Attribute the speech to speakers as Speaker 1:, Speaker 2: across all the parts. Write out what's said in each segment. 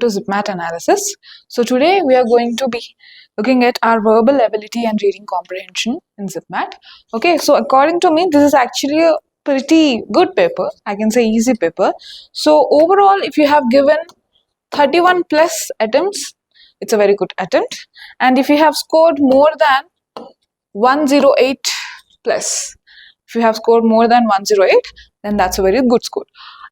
Speaker 1: to JIPMAT analysis. So today we are going to be looking at our verbal ability and reading comprehension in JIPMAT. Okay, so according to me, this is actually a pretty good paper. I can say easy paper. So overall, if you have given 31 plus attempts, it's a very good attempt. And if you have scored more than 108 plus, if you have scored more than 108, then that's a very good score.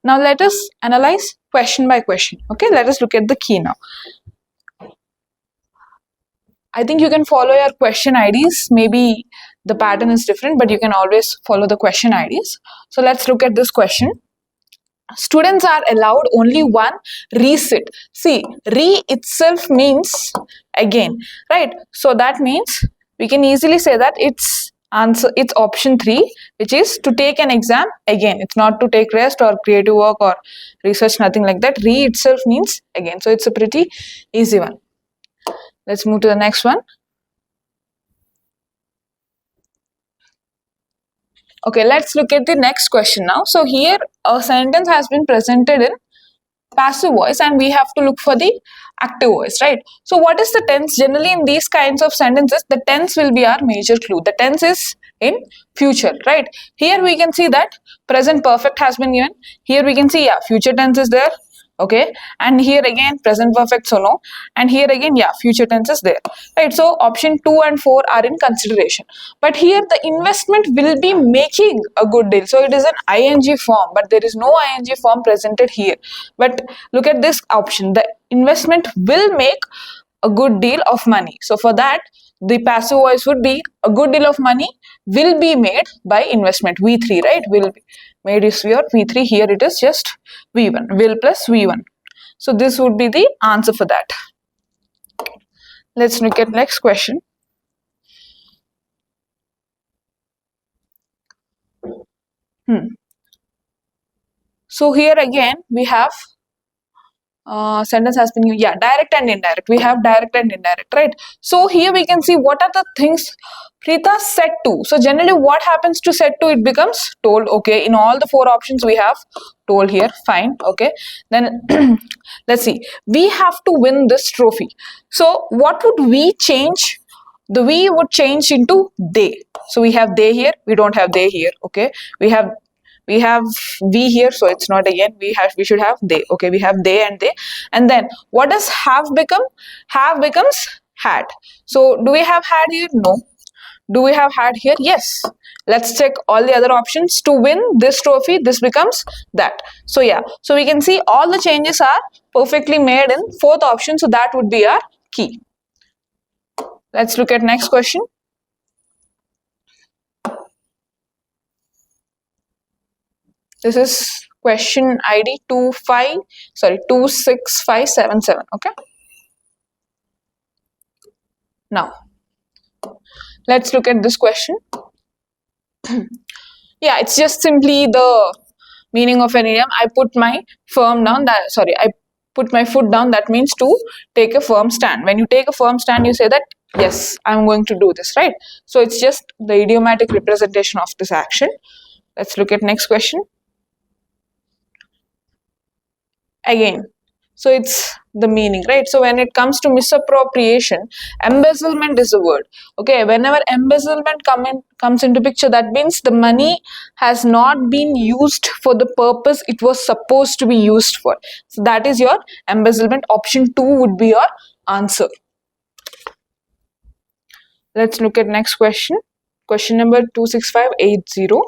Speaker 1: Now let us analyze question by question. Okay, let us look at the key now. I think you can follow your question IDs. Maybe the pattern is different, but you can always follow the question IDs. So let's look at this question. Students are allowed only one resit. See, re itself means again, right? So that means we can easily say that it's option 3, which is to take an exam again. It's not to take rest or creative work or research, nothing like that. Re itself means again. So it's a pretty easy one. Let's move to the next one. Okay, let's look at the next question now. So here a sentence has been presented in passive voice and we have to look for the active voice, right? So what is the tense? Generally in these kinds of sentences, the tense will be our major clue. The tense is in future, right? Here we can see that present perfect has been given. Here we can see, yeah, future tense is there. Okay, and here again present perfect, so no, and here again, yeah, future tense is there, right? So option 2 and 4 are in consideration, but here the investment will be making a good deal, so it is an ing form, but there is no ing form presented here. But look at this option, the investment will make a good deal of money. So for that, the passive voice would be a good deal of money will be made by investment. V3, right? Will be made is your V3. Here it is just V1. Will plus V1. So this would be the answer for that. Let's look at next question. So here again we have sentence has been, yeah, direct and indirect. We have direct and indirect, right? So here we can see what are the things Preeta said to. So generally what happens to said to? It becomes told. Okay, in all the 4 options we have told here, fine. Okay, then let's see, we have to win this trophy. So what would we change? The we would change into they. So we have they here, we don't have they here. Okay, we have we here, so it's not again, we should have they. Okay, we have they and they, and then what does have become? Have becomes had. So do we have had here? No. Do we have had here? Yes. Let's check all the other options. To win this trophy, this becomes that. So yeah, so we can see all the changes are perfectly made in 4th option, so that would be our key. Let's look at next question. This is question ID 26577. Okay. Now, let's look at this question. Yeah, it's just simply the meaning of an idiom. I put my firm down. I put my foot down. That means to take a firm stand. When you take a firm stand, you say that yes, I'm going to do this, right? So it's just the idiomatic representation of this action. Let's look at next question. Again, so it's the meaning, right? So when it comes to misappropriation, embezzlement is the word. Okay, whenever embezzlement comes into picture, that means the money has not been used for the purpose it was supposed to be used for. So that is your embezzlement. Option 2 would be your answer. Let's look at next question. Question number 26580.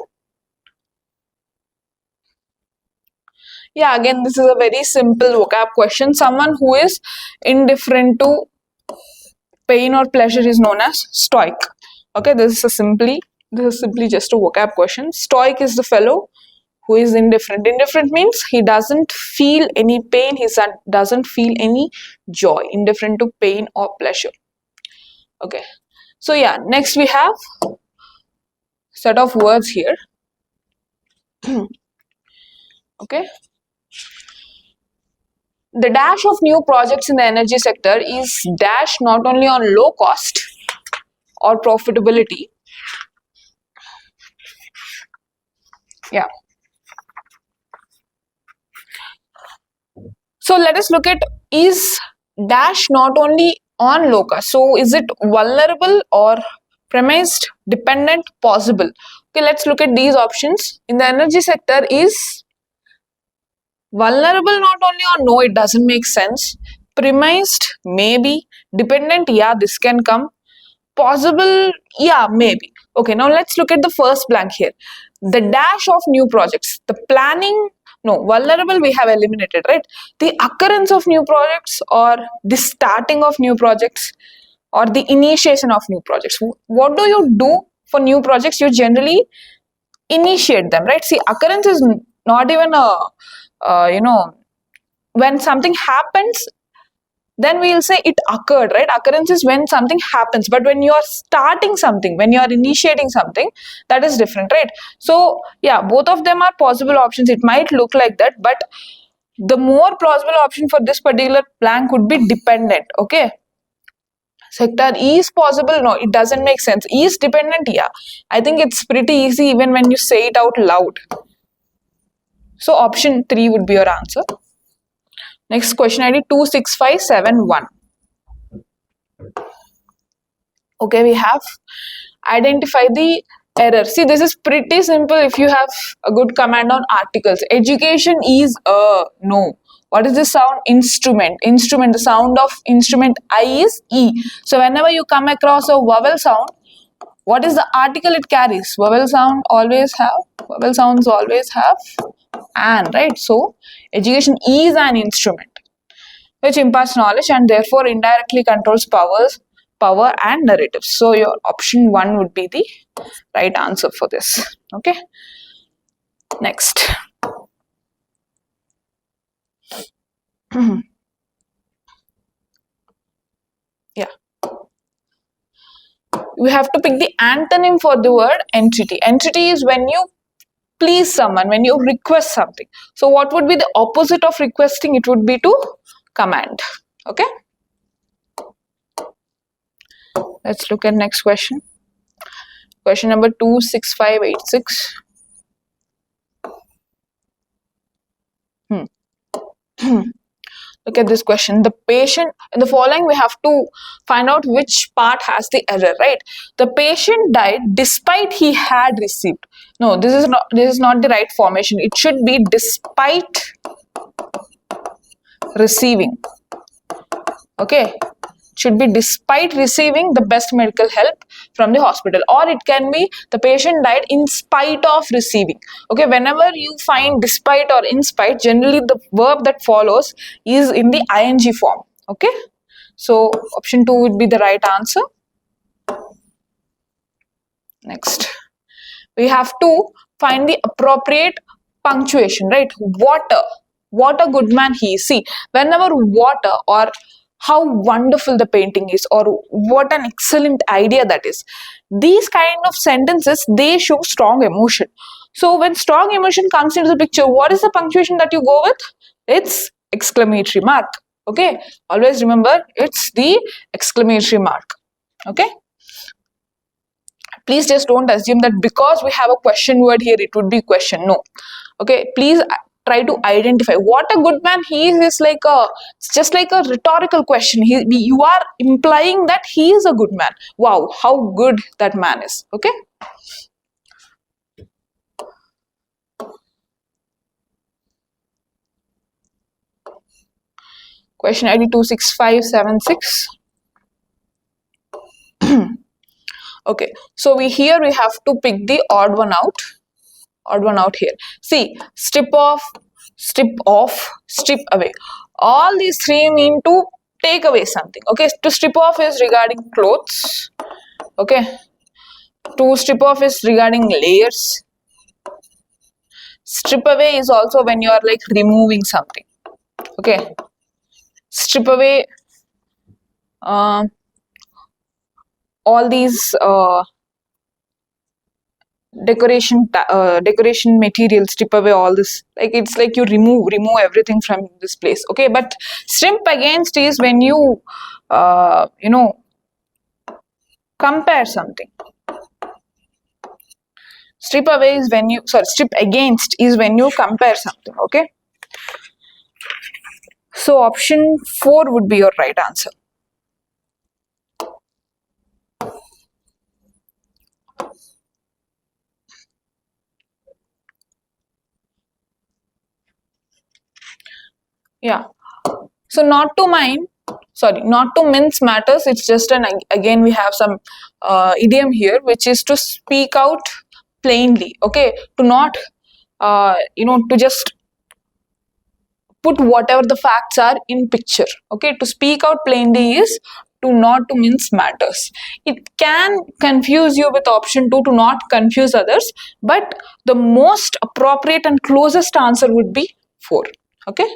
Speaker 1: Yeah, again, this is a very simple vocab question. Someone who is indifferent to pain or pleasure is known as stoic. Okay, this is simply just a vocab question. Stoic is the fellow who is indifferent. Indifferent means he doesn't feel any pain, he doesn't feel any joy. Indifferent to pain or pleasure. Okay, so yeah, next we have set of words here. Okay. The dash of new projects in the energy sector is dash not only on low cost or profitability. Yeah. So let us look at is dash not only on locus. So is it vulnerable or premised, dependent, possible? Okay, let's look at these options. In the energy sector, is vulnerable not only or no, it doesn't make sense. Premised, maybe. Dependent, yeah, this can come. Possible, yeah, maybe. Okay, now let's look at the first blank here. The dash of new projects, the planning, no, vulnerable we have eliminated, right? The occurrence of new projects, or the starting of new projects, or the initiation of new projects. What do you do for new projects? You generally initiate them, right? See, occurrence is not even a, when something happens, then we'll say it occurred, right? Occurrence is when something happens, but when you are starting something, when you are initiating something, that is different, right? So yeah, both of them are possible options. It might look like that, but the more plausible option for this particular blank would be dependent. Okay, sector is possible, no, it doesn't make sense. Is dependent, yeah, I think it's pretty easy even when you say it out loud. So option 3 would be your answer. Next question, ID 26571. Okay, we have identify the error. See, this is pretty simple if you have a good command on articles. Education is a, no. What is the sound? Instrument. Instrument, the sound of instrument I is E. So whenever you come across a vowel sound, what is the article it carries? Vowel sounds always have an, right? So education is an instrument which imparts knowledge and therefore indirectly controls power and narratives. So your option 1 would be the right answer for this. Okay, next. Yeah, we have to pick the antonym for the word entity. Entity is when you please someone, when you request something. So what would be the opposite of requesting? It would be to command. Okay, let's look at next question. Question number 26586. Look at this question. The patient, in the following we have to find out which part has the error, right? The patient died despite he had received. No, this is not the right formation. It should be despite receiving. Okay, should be despite receiving the best medical help from the hospital, or it can be the patient died in spite of receiving. Okay, whenever you find despite or in spite, generally the verb that follows is in the ing form. Okay, so option 2 would be the right answer. Next, we have to find the appropriate punctuation, right? What a good man he is. See, whenever water, or how wonderful the painting is, or what an excellent idea that is, these kind of sentences, they show strong emotion. So when strong emotion comes into the picture, what is the punctuation that you go with? It's exclamatory mark. Okay, always remember it's the exclamatory mark. Okay, please just don't assume that because we have a question word here it would be question. No. Okay, please try to identify what a good man he is like it's just like a rhetorical question. You are implying that he is a good man. Wow, how good that man is. Okay, question ID 26576. Okay, so we have to pick the odd one out here. See, strip off, strip away. All these three mean to take away something. Okay, to strip off is regarding clothes. Okay, to strip off is regarding layers. Strip away is also when you are like removing something. Okay, strip away all these decoration materials. Strip away all this, like it's like you remove everything from this place. Okay, but strip against is when you compare something. Strip away is when you, sorry, strip against is when you compare something. Okay, So option 4 would be your right answer. Yeah. So not to mince matters. It's just again we have some idiom here, which is to speak out plainly. Okay, to not to just put whatever the facts are in picture. Okay, to speak out plainly is to not to mince matters. It can confuse you with option 2 to not confuse others, but the most appropriate and closest answer would be 4. Okay.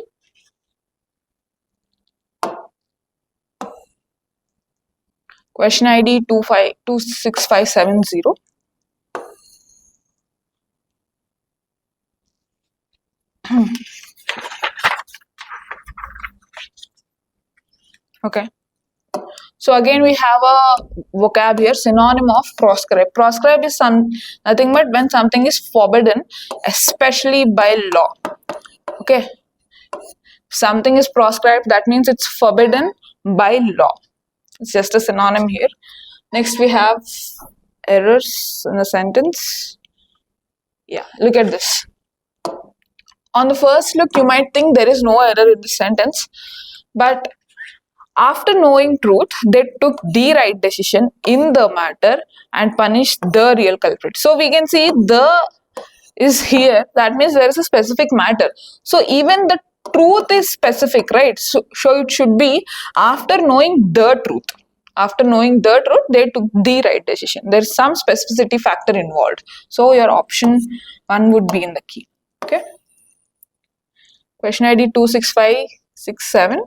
Speaker 1: Question ID 26570. Okay. So again we have a vocab here, synonym of proscribe. Proscribe is nothing but when something is forbidden, especially by law. Okay. Something is proscribed, that means it's forbidden by law. It's just a synonym here. Next we have errors in the sentence. Yeah, look at this. On the first look, you might think there is no error in the sentence, but after knowing truth, they took the right decision in the matter and punished the real culprit. So we can see the is here. That means there is a specific matter. So even the truth is specific, right? So it should be after knowing the truth. After knowing the truth, they took the right decision. There is some specificity factor involved. So your option 1 would be in the key. Okay. Question ID 26567.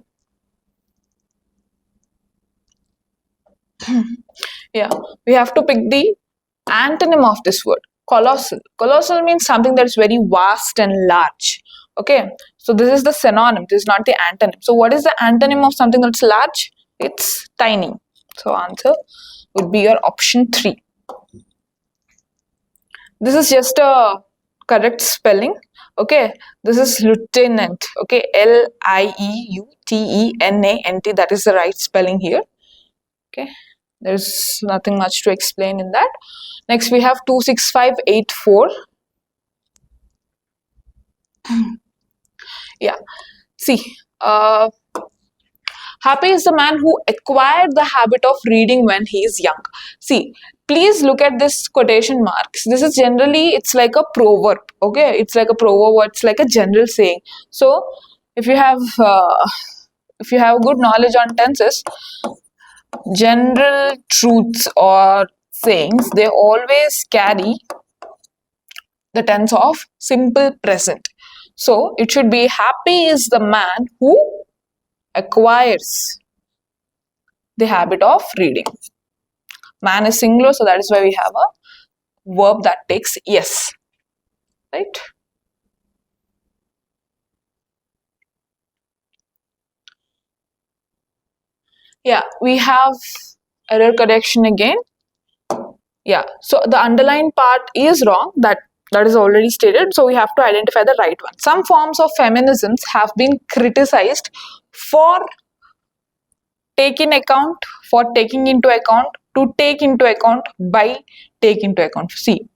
Speaker 1: Yeah, we have to pick the antonym of this word. Colossal. Colossal means something that is very vast and large. Okay, so this is the synonym, this is not the antonym. So what is the antonym of something that's large? It's tiny. So answer would be your option 3. This is just a correct spelling. Okay, this is lieutenant. Okay, L-I-E-U-T-E-N-A-N-T. That is the right spelling here. Okay, there's nothing much to explain in that. Next we have 26584. Yeah, see, happy is the man who acquired the habit of reading when he is young. See, please look at this quotation marks. This is generally, it's like a proverb. Okay, it's like a proverb, or it's like a general saying. So if you have good knowledge on tenses, general truths or sayings, they always carry the tense of simple present. So it should be happy is the man who acquires the habit of reading. Man is singular, so that is why we have a verb that takes yes. Right? Yeah, we have error correction again. Yeah, so the underlined part is wrong. That is already stated. So we have to identify the right one. Some forms of feminisms have been criticized for taking into account, to take into account, by take into account. See,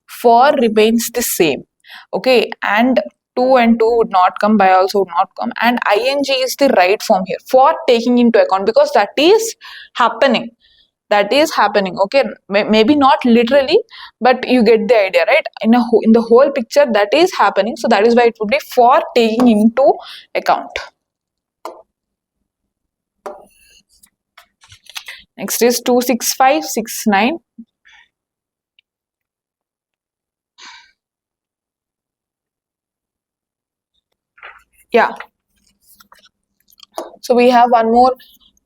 Speaker 1: for remains the same. Okay, and to and to would not come, by also would not come, and ing is the right form here for taking into account, because that is happening. Okay, maybe not literally, but you get the idea, right? In the whole picture, that is happening. So that is why it would be for taking into account. Next is 26569. Yeah. So we have one more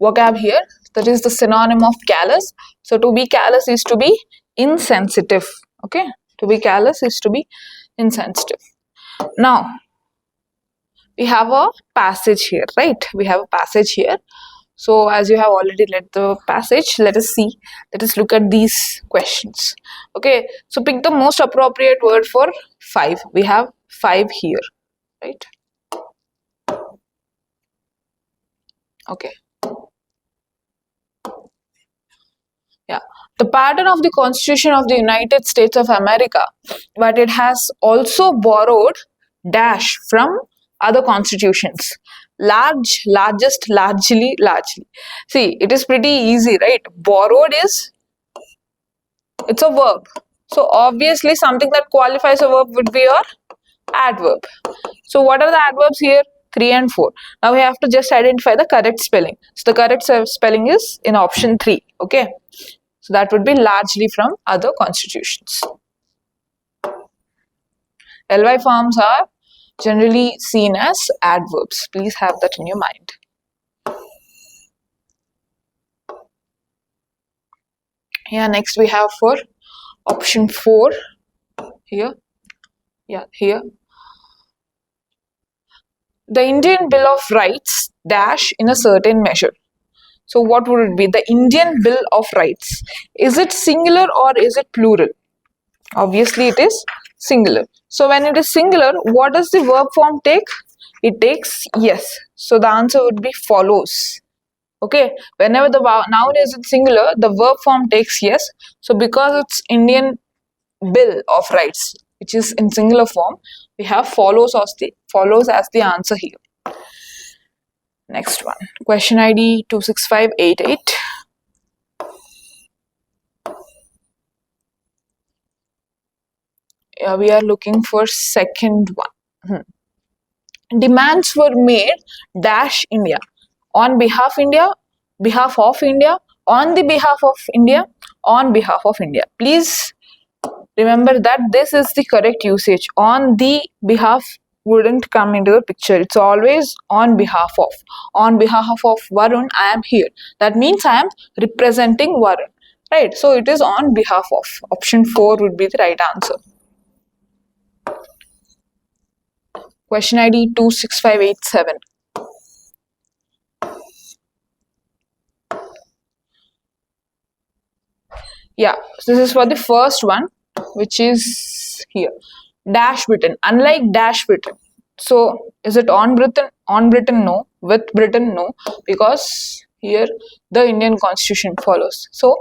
Speaker 1: vocab here, that is the synonym of callous. So to be callous is to be insensitive. Okay, to be callous is to be insensitive. Now we have a passage here, right? We have a passage here. So as you have already read the passage, let us look at these questions. Okay, so pick the most appropriate word for 5. We have 5 here, right? Okay. Yeah. The pattern of the Constitution of the United States of America, but it has also borrowed dash from other constitutions. Large, largest, largely, largely. See, it is pretty easy, right? Borrowed is, it's a verb. So obviously something that qualifies a verb would be your adverb. So what are the adverbs here? 3 and 4. Now we have to just identify the correct spelling. So the correct spelling is in option 3. Okay. So that would be largely from other constitutions. Ly forms are generally seen as adverbs. Please have that in your mind. Yeah, next we have for option 4 here. Yeah, here. The Indian Bill of Rights dash in a certain measure. So what would it be? The Indian Bill of Rights. Is it singular or is it plural? Obviously it is singular. So when it is singular, what does the verb form take? It takes yes. So the answer would be follows. Okay, whenever the noun is in singular, the verb form takes yes. So because it's Indian Bill of Rights, which is in singular form, we have follows as the answer here. Next one, question ID 26588. Yeah, we are looking for second one. Demands were made dash India on behalf India, behalf of India, on the behalf of India, on behalf of India. Please remember that this is the correct usage. On the behalf wouldn't come into the picture. It's always on behalf of. On behalf of Varun, I am here. That means I am representing Varun. Right? So it is on behalf of. Option 4 would be the right answer. Question ID 26587. Yeah, this is for the first one, which is here. Dash Britain. Unlike Dash Britain. So, is it on Britain? On Britain, no. With Britain, no. Because here the Indian Constitution follows. So,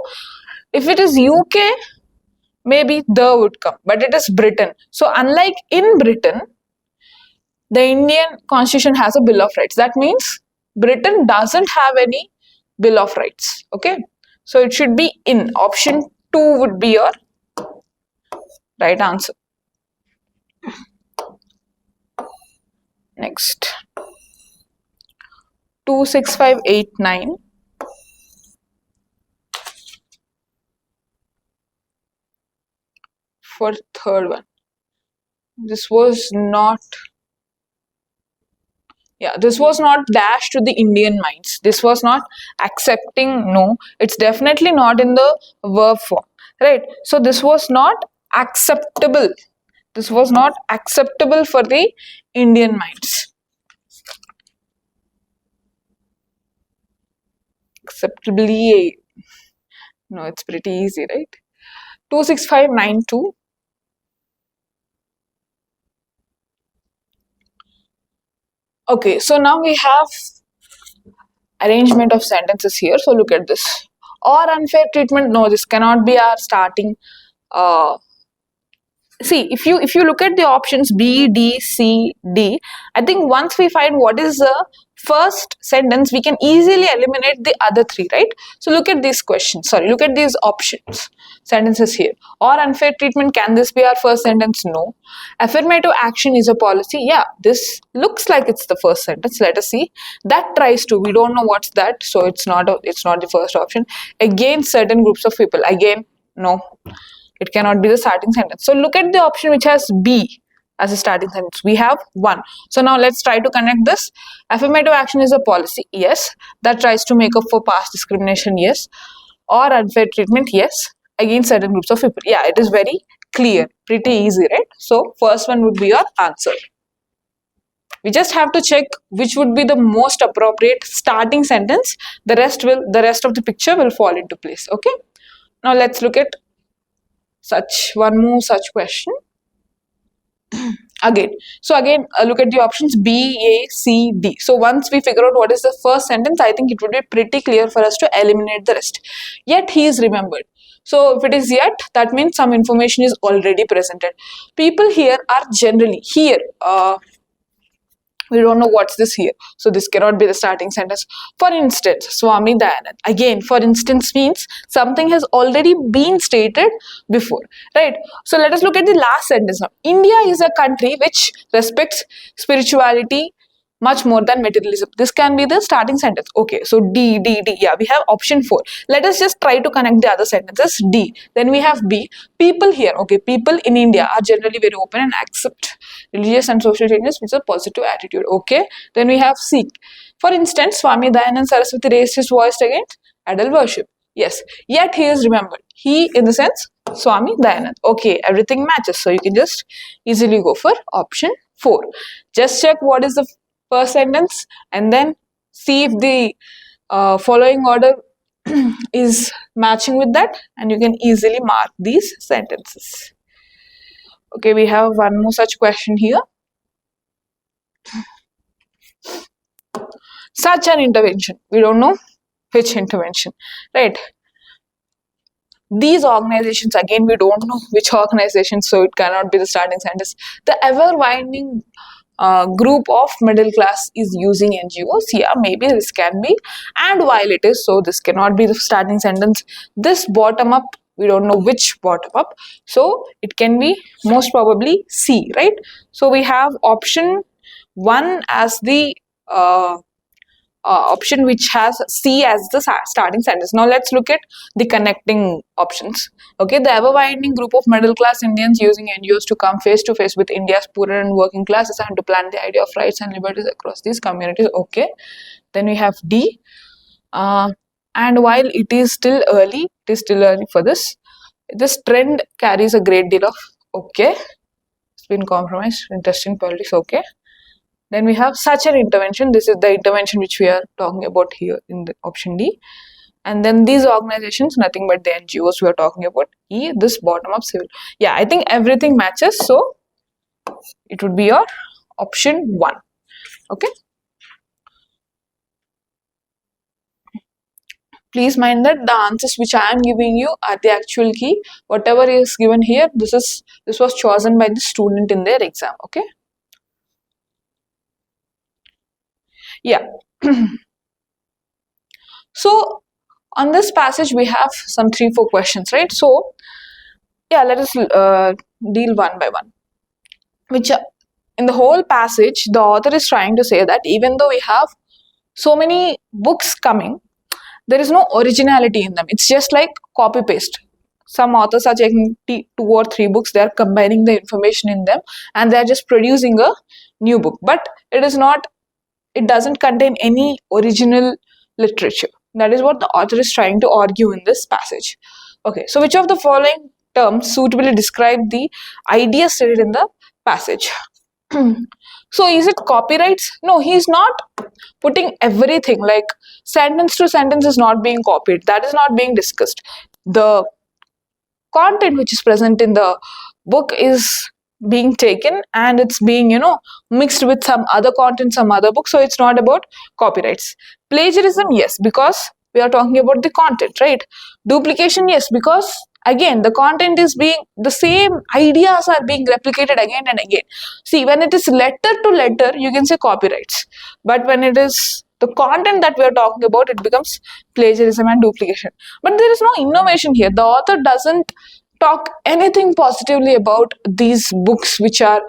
Speaker 1: if it is UK, maybe the would come. But it is Britain. So, unlike in Britain, the Indian Constitution has a Bill of Rights. That means Britain doesn't have any Bill of Rights. Okay. So it should be in. Option 2 would be your right answer. Next. 26589. For third one. This was not. Yeah, this was not dash to the Indian minds. This was not accepting, no. It's definitely not in the verb form, right? So this was not acceptable. This was not acceptable for the Indian minds. Acceptably, no, it's pretty easy, right? 26592. Okay, so now we have arrangement of sentences here. So look at this. Or unfair treatment. No, this cannot be our starting. See, if you look at the options B, D, C, D, I think once we find what is the first sentence, we can easily eliminate the other three, right? So look at these questions. Sorry, look at these options, sentences here. Or unfair treatment, can this be our first sentence? No. Affirmative action is a policy. Yeah, this looks like it's the first sentence. Let us see. That tries to. We don't know what's that, so it's not the first option. Against certain groups of people. Again, no. It cannot be the starting sentence. So look at the option which has B as a starting sentence. We have 1. So now let's try to connect this. Affirmative action is a policy. Yes. That tries to make up for past discrimination. Yes. Or unfair treatment. Yes. Against certain groups of people. Yeah, it is very clear. Pretty easy, right? So first one would be your answer. We just have to check which would be the most appropriate starting sentence. The rest of the picture will fall into place. Okay. Now let's look at one more such question. again. So again, look at the options B, A, C, D. So once we figure out what is the first sentence, I think it would be pretty clear for us to eliminate the rest. Yet he is remembered. So if it is yet, that means some information is already presented. People here are generally here. We don't know what's this here. So this cannot be the starting sentence. For instance, Swami Dayanand. Again, for instance means something has already been stated before, right? So let us look at the last sentence now. India is a country which respects spirituality much more than materialism. This can be the starting sentence. Okay, so D, D, D. Yeah, we have option 4. Let us just try to connect the other sentences. D. Then we have B. People here. Okay, people in India are generally very open and accept religious and social changes with a positive attitude. Okay, then we have C. For instance, Swami Dayanand Saraswati raised his voice against idol worship. Yes, yet he is remembered. He, in the sense, Swami Dayanand. Okay, everything matches. So you can just easily go for option 4. Just check what is the first sentence and then see if the following order is matching with that, and you can easily mark these sentences. Okay, we have one more such question here. Such an intervention. We don't know which intervention, right? These organizations, again, we don't know which organization, so it cannot be the starting sentence. The ever-winding group of middle class is using NGOs. Yeah, maybe this can be. And while it is so, this cannot be the starting sentence. This bottom up, we don't know which bottom up. So it can be most probably C, right? So we have option 1 as the option which has C as the starting sentence. Now let's look at the connecting options. Okay, the ever-widening group of middle-class Indians using NGOs to come face-to-face with India's poorer and working classes and to plant the idea of rights and liberties across these communities. Okay, then we have D. And while it is still early for this trend carries a great deal of, okay, it's been compromised, interesting politics, okay. Then we have such an intervention. This is the intervention which we are talking about here in the option D. And then these organizations, nothing but the NGOs we are talking about. E, this bottom-up civil. Yeah, I think everything matches. So it would be your option 1. Okay. Please mind that the answers which I am giving you are the actual key. Whatever is given here, this was chosen by the student in their exam. Okay. Yeah. So on this passage we have some 3-4 questions, right? So yeah, let us deal one by one. Which in the whole passage the author is trying to say that even though we have so many books coming, there is no originality in them. It's just like copy paste. Some authors are taking 2 or 3 books, they are combining the information in them and they are just producing a new book, but it doesn't contain any original literature. That is what the author is trying to argue in this passage. Okay, so which of the following terms suitably describe the idea stated in the passage? So is it copyrights? No, he's not putting everything, like sentence to sentence is not being copied. That is not being discussed. The content which is present in the book is being taken and it's being, mixed with some other content, some other book. So it's not about copyrights. Plagiarism, yes, because we are talking about the content, right? Duplication, yes, because again the content is being, the same ideas are being replicated again and again. See, when it is letter to letter, you can say copyrights, but when it is the content that we are talking about, it becomes plagiarism and duplication. But there is no innovation here. The author doesn't talk anything positively about these books which are,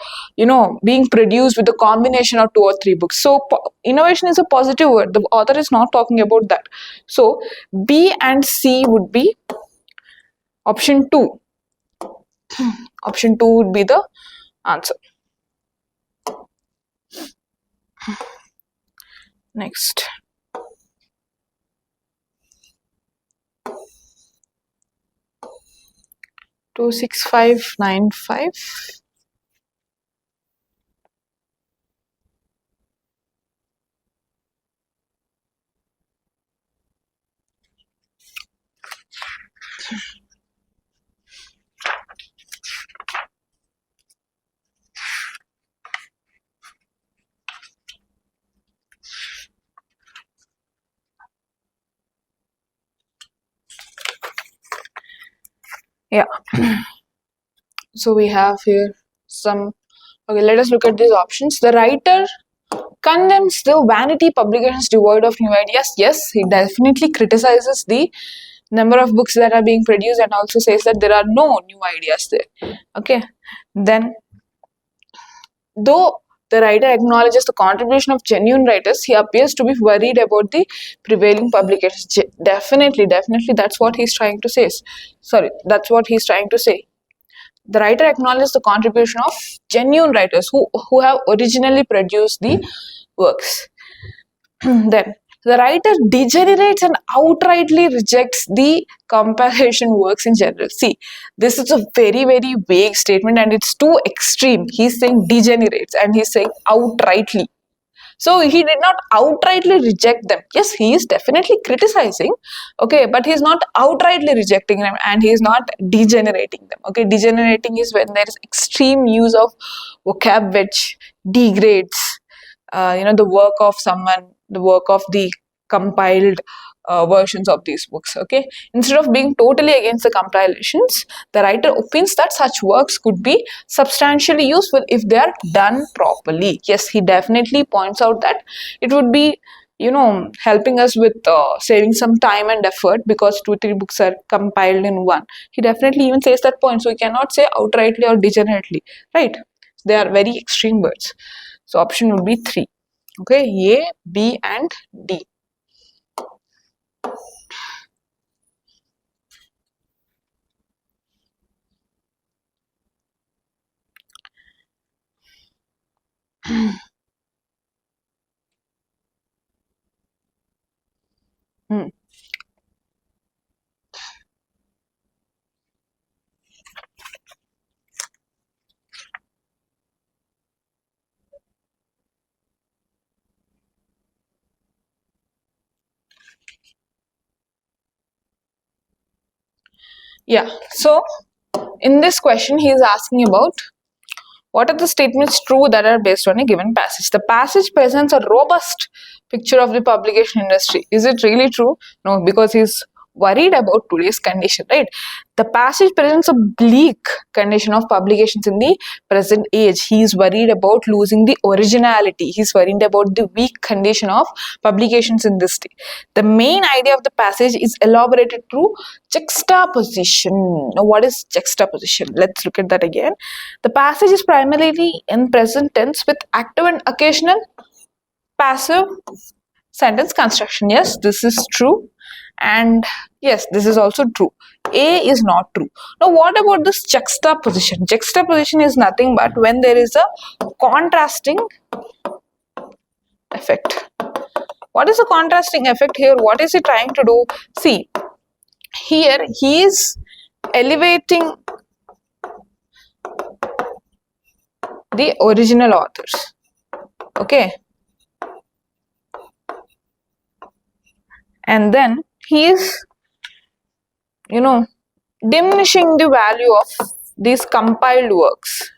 Speaker 1: being produced with a combination of 2 or 3 books. So innovation is a positive word. The author is not talking about that. So B and C would be option 2. Option 2 would be the answer. Next. Two 6595. Yeah. So we have here some. Okay, let us look at these options. The writer condemns the vanity publications devoid of new ideas. Yes, he definitely criticizes the number of books that are being produced and also says that there are no new ideas there. Okay, then though the writer acknowledges the contribution of genuine writers, he appears to be worried about the prevailing publications. Definitely, that's what he's trying to say. Sorry, that's what he's trying to say. The writer acknowledges the contribution of genuine writers who have originally produced the works. Then the writer degenerates and outrightly rejects the compilation works in general. See, this is a very vague statement and it's too extreme. He's saying degenerates and he's saying outrightly. So he did not outrightly reject them. Yes, he is definitely criticizing, okay, but he's not outrightly rejecting them and he is not degenerating them. Okay, degenerating is when there is extreme use of vocab which degrades, the work of someone, the work of the compiled versions of these books. Okay, instead of being totally against the compilations, the writer opines that such works could be substantially useful if they are done properly. Yes, he definitely points out that it would be helping us with saving some time and effort because 2-3 books are compiled in one. He definitely even says that point, so we cannot say outrightly or degenerately, right? They are very extreme words. So option would be 3. Okay, A, B and D. Hmm. Yeah, so in this question he is asking about what are the statements true that are based on a given passage. The passage presents a robust picture of the publication industry. Is it really true? No, because he's worried about today's condition, right? The passage presents a bleak condition of publications in the present age. He is worried about losing the originality. He's worried about the weak condition of publications in this day. The main idea of the passage is elaborated through juxtaposition. Now, what is juxtaposition? Let's look at that again. The passage is primarily in present tense with active and occasional passive sentence construction. Yes, this is true. And yes, this is also true. A is not true. Now, what about this juxtaposition? Juxtaposition is nothing but when there is a contrasting effect. What is the contrasting effect here? What is he trying to do? See, here he is elevating the original authors. Okay. And then he is, diminishing the value of these compiled works.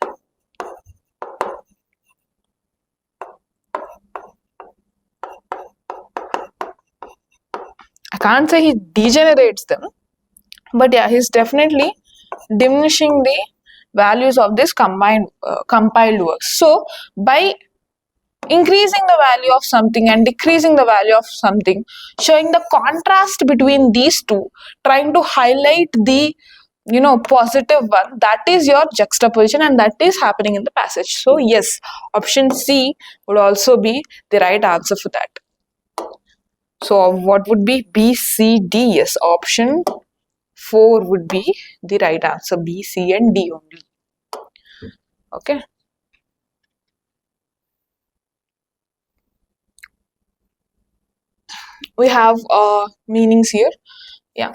Speaker 1: I can't say he degenerates them, but yeah, he's definitely diminishing the values of this compiled works. So by increasing the value of something and decreasing the value of something, showing the contrast between these two, trying to highlight the positive one, that is your juxtaposition and that is happening in the passage. So yes, option C would also be the right answer for that. So what would be B, C, D? Yes, option 4 would be the right answer. B, C and D only. Okay. We have meanings here. Yeah.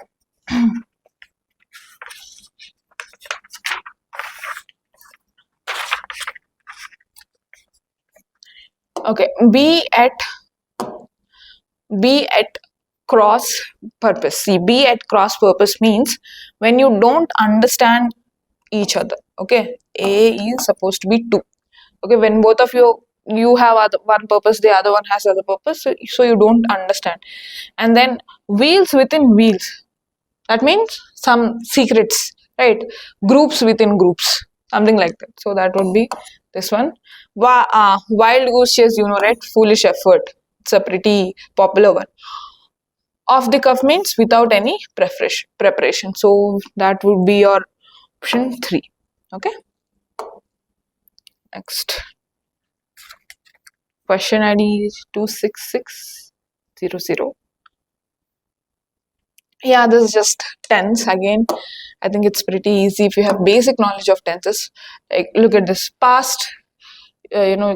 Speaker 1: Okay. Be at cross purpose. See, be at cross purpose means when you don't understand each other. Okay. A is supposed to be 2. Okay. When both of you have one purpose, the other one has other purpose, so you don't understand. And then wheels within wheels. That means some secrets right? Groups within groups, something like that. So that would be this one. Wild goose chase, you know, right? Foolish effort. It's a pretty popular one. Off the cuff means without any preparation. So that would be your option 3. Okay. Next. Question ID is 26600. Yeah, this is just tense again. I think it's pretty easy if you have basic knowledge of tenses. Like, look at this past.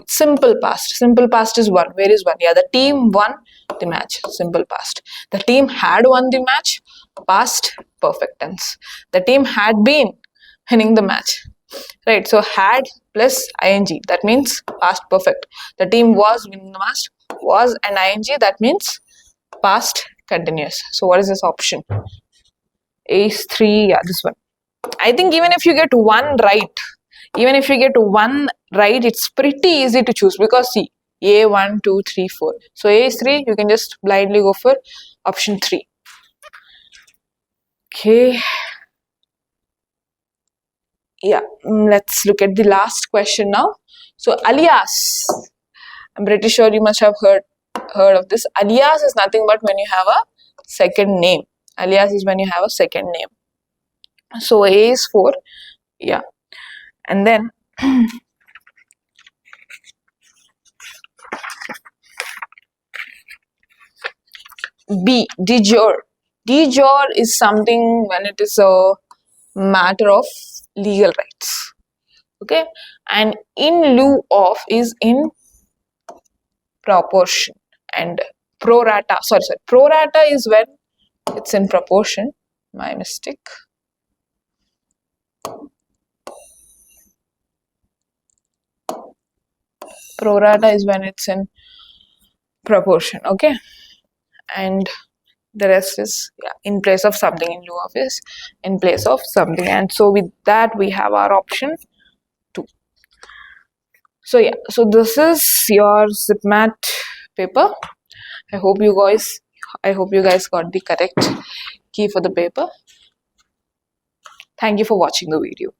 Speaker 1: Simple past. Simple past is won. Where is won? Yeah, the team won the match. Simple past. The team had won the match. Past perfect tense. The team had been winning the match. Right. So had plus ing. That means past perfect. The team was winning the match. Was and ing. That means past continuous. So what is this option? Ace 3. Yeah, this one. I think even if you get one right, it's pretty easy to choose because see, A 1, 2, 3, 4. So A is 3, you can just blindly go for option 3. Okay. Yeah, let's look at the last question now. So alias, I'm pretty sure you must have heard of this. Alias is nothing but when you have a second name. Alias is when you have a second name. So A is 4. Yeah. And then B, de jure. De jure is something when it is a matter of legal rights. Okay. And in lieu of is in proportion. And pro rata, pro rata is when it's in proportion. My mistake. Pro rata is when it's in proportion. Okay. And the rest is in place of something, in lieu of is in place of something. And so with that we have our option 2. So yeah, so this is your JIPMAT paper. I hope you guys got the correct key for the paper. Thank you for watching the video.